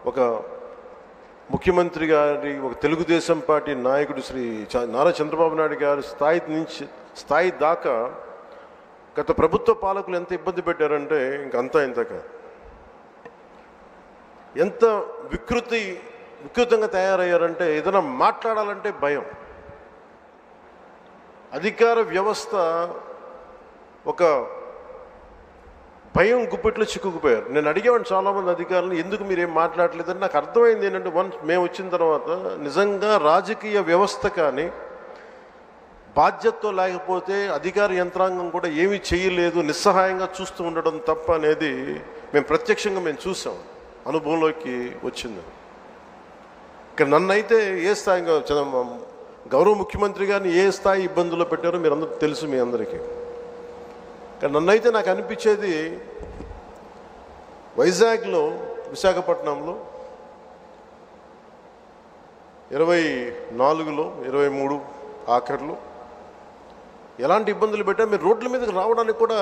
ఒక ముఖ్యమంత్రి గారి, ఒక తెలుగుదేశం పార్టీ నాయకుడు శ్రీ నారా చంద్రబాబు నాయుడు గారి స్థాయి దాకా గత ప్రభుత్వ పాలకులు ఎంత ఇబ్బంది పెట్టారంటే ఇంకంతా ఇంతక ఎంత వికృతంగా తయారయ్యారంటే ఏదైనా మాట్లాడాలంటే భయం. అధికార వ్యవస్థ ఒక భయం గుప్పెట్లో చిక్కుకుపోయారు. నేను అడిగేవాడిని చాలామంది అధికారులు, ఎందుకు మీరేం మాట్లాడలేదని. నాకు అర్థమైంది ఏంటంటే, మేము వచ్చిన తర్వాత నిజంగా రాజకీయ వ్యవస్థ కానీ బాధ్యతతో లేకపోతే అధికార యంత్రాంగం కూడా ఏమీ చేయలేదు, నిస్సహాయంగా చూస్తూ ఉండడం తప్ప అనేది మేము చూసాం, అనుభవంలోకి వచ్చింది. ఇక్కడ నన్నైతే ఏ స్థాయిగా గౌరవ ముఖ్యమంత్రి గారిని ఏ స్థాయి ఇబ్బందుల్లో పెట్టారో మీరు అందరూ తెలుసు మీ అందరికీ. కానీ నన్నైతే నాకు అనిపించేది, వైజాగ్లో, విశాఖపట్నంలో 24లో 23 ఆఖరిలో ఎలాంటి ఇబ్బందులు పెట్టా, మీరు రోడ్ల మీదకి రావడానికి కూడా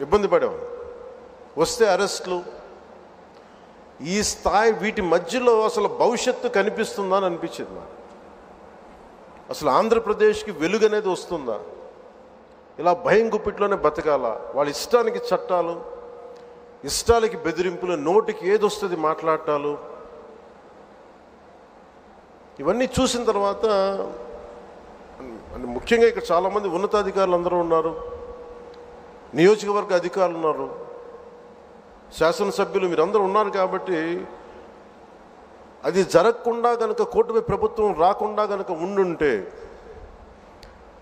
ఇబ్బంది పడేవాళ్ళు. వస్తే అరెస్టులు. ఈ స్థాయి వీటి మధ్యలో అసలు భవిష్యత్తు కనిపిస్తుందా అని అనిపించింది నాకు. అసలు ఆంధ్రప్రదేశ్కి వెలుగు అనేది వస్తుందా? ఇలా భయం గుప్పిట్లోనే బతకాలా? వాళ్ళ ఇష్టానికి చట్టాలు, ఇష్టాలకి బెదిరింపులు, నోటికి ఏదొస్తుంది మాట్లాడటాలు, ఇవన్నీ చూసిన తర్వాత ముఖ్యంగా ఇక్కడ చాలామంది ఉన్నతాధికారులు అందరూ ఉన్నారు, నియోజకవర్గ అధికారులు ఉన్నారు, శాసనసభ్యులు మీరందరూ ఉన్నారు. కాబట్టి అది జరగకుండా కనుక, కూటమి ప్రభుత్వం రాకుండా కనుక ఉండుంటే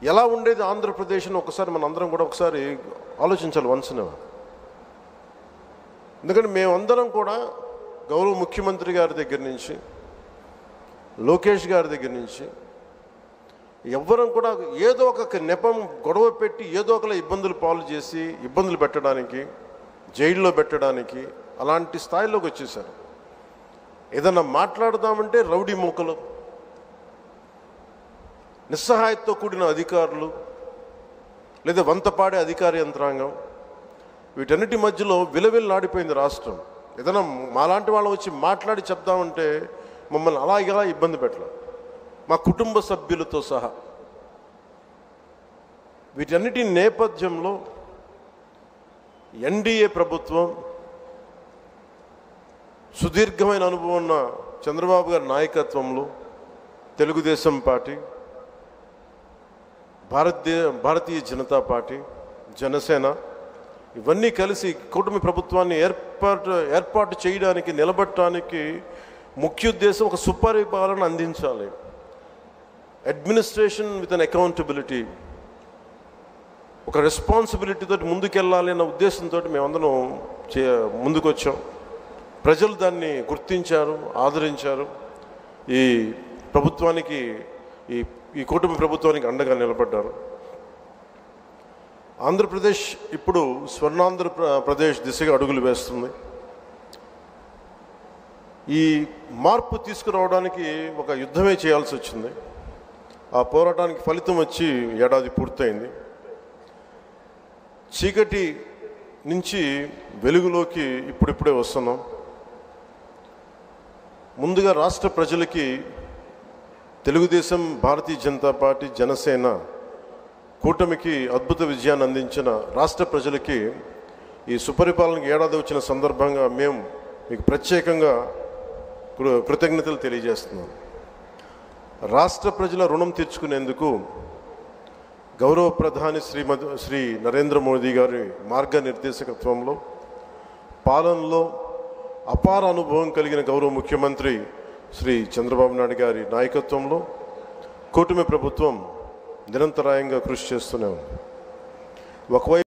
ఎలా ఉండేది ఆంధ్రప్రదేశ్ని ఒకసారి మన అందరం కూడా ఒకసారి ఆలోచించాలి వన్స్న. ఎందుకంటే మేమందరం కూడా గౌరవ ముఖ్యమంత్రి గారి దగ్గర నుంచి, లోకేష్ గారి దగ్గర నుంచి ఎవ్వరం కూడా ఏదో ఒక నెపం గొడవ పెట్టి ఏదో ఒకలా ఇబ్బందులు పాలు చేసి, ఇబ్బందులు పెట్టడానికి, జైల్లో పెట్టడానికి అలాంటి స్థాయిలోకి వచ్చేసారు. ఏదన్నా మాట్లాడదామంటే రౌడీ మూకలు, నిస్సహాయతతో కూడిన అధికారులు, లేదా వంతపాడే అధికార యంత్రాంగం, వీటన్నిటి మధ్యలో విలవిల్లాడిపోయింది రాష్ట్రం. ఏదైనా మాలాంటి వాళ్ళు వచ్చి మాట్లాడి చెప్దామంటే మమ్మల్ని ఇలా ఇబ్బంది పెట్టలేదు, మా కుటుంబ సభ్యులతో సహా. వీటన్నిటి నేపథ్యంలో ఎన్డీఏ ప్రభుత్వం, సుదీర్ఘమైన అనుభవం ఉన్న చంద్రబాబు గారి నాయకత్వంలో తెలుగుదేశం పార్టీ, భారతీయ జనతా పార్టీ, జనసేన ఇవన్నీ కలిసి కూటమి ప్రభుత్వాన్ని ఏర్పాటు చేయడానికి, నిలబెట్టడానికి ముఖ్య ఉద్దేశం ఒక సుపరిపాలన అందించాలి, అడ్మినిస్ట్రేషన్ విత్ అన్ అకౌంటబిలిటీ, ఒక రెస్పాన్సిబిలిటీతో ముందుకెళ్ళాలి అన్న ఉద్దేశంతో మేమందరం ముందుకు వచ్చాం. ప్రజలు దాన్ని గుర్తించారు, ఆదరించారు. ఈ ప్రభుత్వానికి, ఈ కూటమి ప్రభుత్వానికి అండగా నిలబడ్డారు. ఆంధ్రప్రదేశ్ ఇప్పుడు స్వర్ణాంధ్రప్రదేశ్ దిశగా అడుగులు వేస్తుంది. ఈ మార్పు తీసుకురావడానికి ఒక యుద్ధమే చేయాల్సి వచ్చింది. ఆ పోరాటానికి ఫలితం వచ్చి ఏడాది పూర్తయింది. చీకటి నుంచి వెలుగులోకి ఇప్పుడిప్పుడే వస్తున్నాం. ముందుగా రాష్ట్ర ప్రజలకి తెలుగుదేశం, భారతీయ జనతా పార్టీ, జనసేన కూటమికి అద్భుత విజయాన్ని అందించిన రాష్ట్ర ప్రజలకి ఈ సుపరిపాలనకి ఏడాది వచ్చిన సందర్భంగా మేము మీకు ప్రత్యేకంగా కృతజ్ఞతలు తెలియజేస్తున్నాం. రాష్ట్ర ప్రజల రుణం తీర్చుకునేందుకు గౌరవ ప్రధాని శ్రీ నరేంద్ర మోదీ గారి మార్గనిర్దేశకత్వంలో, పాలనలో అపార అనుభవం కలిగిన గౌరవ ముఖ్యమంత్రి శ్రీ చంద్రబాబు నాయుడు గారి నాయకత్వంలో కూటమి ప్రభుత్వం నిరంతరాయంగా కృషి చేస్తూనే ఉంది. ఒకవైపు